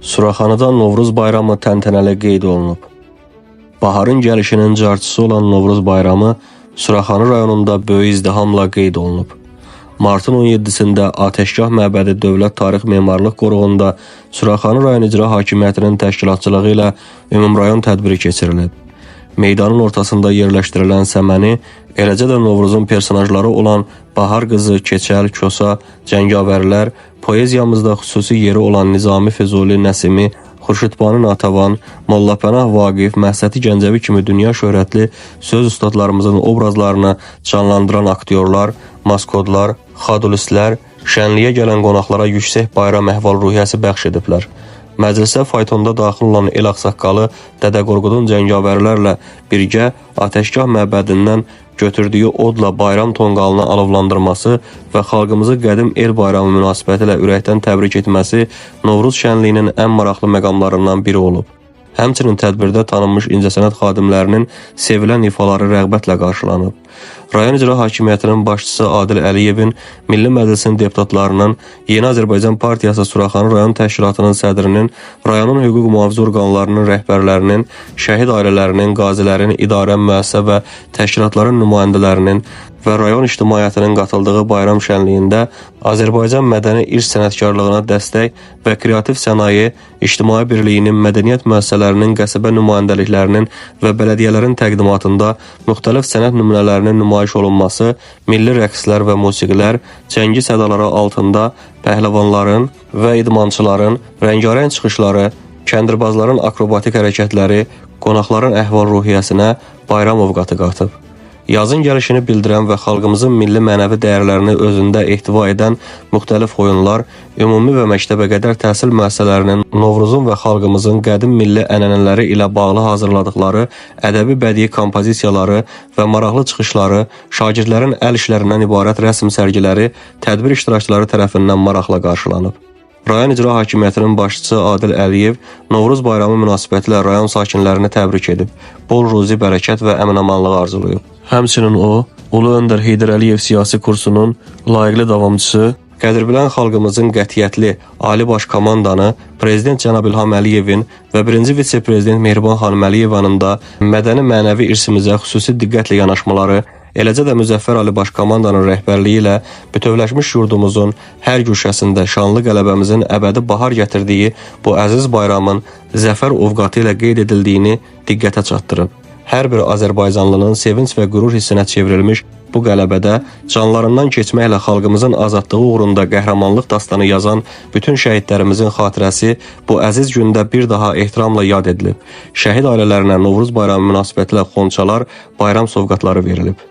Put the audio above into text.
Suraxanıda Novruz bayramı təntənəli qeyd olunub. Baharın gəlişinin carçısı olan Novruz bayramı Suraxanı rayonunda böyük izdihamla qeyd olunub. Martın 17-sində Atəşgah məbədi Dövlət Tarix Memarlıq Qoruğunda Suraxanı rayon icra hakimiyyətinin təşkilatçılığı ilə ümumrayon tədbiri keçirilib. Meydanın ortasında yerləşdirilən səməni, eləcə də Novruzun personajları olan Bahar qızı, Keçəl, Kosa, Cəngavərlər, poeziyamızda xüsusi yeri olan Nizami Füzuli, Nəsimi, Xurşudbanu Natəvan, Molla Pənah Vaqif, Məhsəti Gəncəvi kimi dünya şöhrətli söz ustadlarımızın obrazlarını canlandıran aktyorlar, maskodlar, xadulistlər, şənliyə gələn qonaqlara yüksək bayram əhval-ruhiyyəsi bəxş ediblər. Məclisə faytonda daxil olan el ağsaqqalı Dədə Qorqudun cəngavərlərlə birgə Atəşgah məbədindən götürdüyü odla bayram tonqalını alovlandırması və xalqımızı qədim el bayramı münasibəti ilə ürəkdən təbrik etməsi Novruz şənliyinin ən maraqlı məqamlarından biri olub. Həmçinin tədbirdə tanınmış incəsənət xadimlərinin sevilən ifaları rəğbətlə qarşılanıb. Rayon İcra Hakimiyyətinin başçısı Adil Əliyevin, Milli Məclisin deputatlarının, Yeni Azərbaycan Partiyası Suraxanı rayon təşkilatının sədrinin, rayonun hüquq mühafizə orqanlarının rəhbərlərinin, şəhid ailələrinin, qazilərin, idarə, müəssisə və təşkilatların nümayəndələrinin və rayon ictimaiyyətinin qatıldığı bayram şənliyində Azərbaycan mədəni irs sənətkarlığına dəstək və kreativ sənaye, ictimai birliyinin, mədəniyyət müəssisələrinin, qəsəbə nümayəndəliklərinin və bələdiyyələrin təqdimatında müxtəlif sənət nümunələrinin nümayiş olunması, milli rəqslər və musiqilər, cəngi sədaları altında pəhləvanların və idmançıların rəngarəng çıxışları, kəndirbazların akrobatik hərəkətləri qonaqların əhval-ruhiyyəsinə bayram ovqatı qatıb. Yazın gəlişini bildirən və xalqımızın milli mənəvi dəyərlərini özündə ehtiva edən müxtəlif oyunlar, ümumi və məktəbə qədər təhsil müəssisələrinin Novruzun və xalqımızın qədim milli ənənələri ilə bağlı hazırladıqları ədəbi bədii kompozisiyaları və maraqlı çıxışları, şagirdlərin əl işlərindən ibarət rəsm sərgiləri tədbir iştirakçıları tərəfindən maraqla qarşılanıb. Rayon İcra Hakimiyyətinin başçısı Adil Əliyev Novruz bayramı münasibətilə rayon sakinlərini təbrik edib, bol ruzi, bərəkət və əmin-amanlıq arzulayıb. Həmçinin o, Ulu Öndər Heydər Əliyev siyasi kursunun layiqli davamçısı, qədirbilən xalqımızın qətiyyətli Ali Baş Komandanı Prezident Cənab İlham Əliyevin və 1-ci vitse-prezident Mehriban xanım Əliyevanın da mədəni-mənəvi irsimizə xüsusi diqqətlə yanaşmaları, eləcə də Müzəffər Ali Baş Komandanın rəhbərliyi ilə bütövləşmiş yurdumuzun hər güşəsində şanlı qələbəmizin əbədi bahar gətirdiyi bu əziz bayramın zəfər ovqatı ilə qeyd edildiyini diqqətə çatdırıb. Hər bir Azərbaycanlının sevinç və qürur hissinə çevrilmiş bu qələbədə canlarından keçməklə xalqımızın azadlığı uğrunda qəhrəmanlıq dastanı yazan bütün şəhidlərimizin xatirəsi bu əziz gündə bir daha ehtiramla yad edilib. Şəhid ailələrinə Novruz bayramı münasibətilə xonçalar, bayram sovqatları verilib.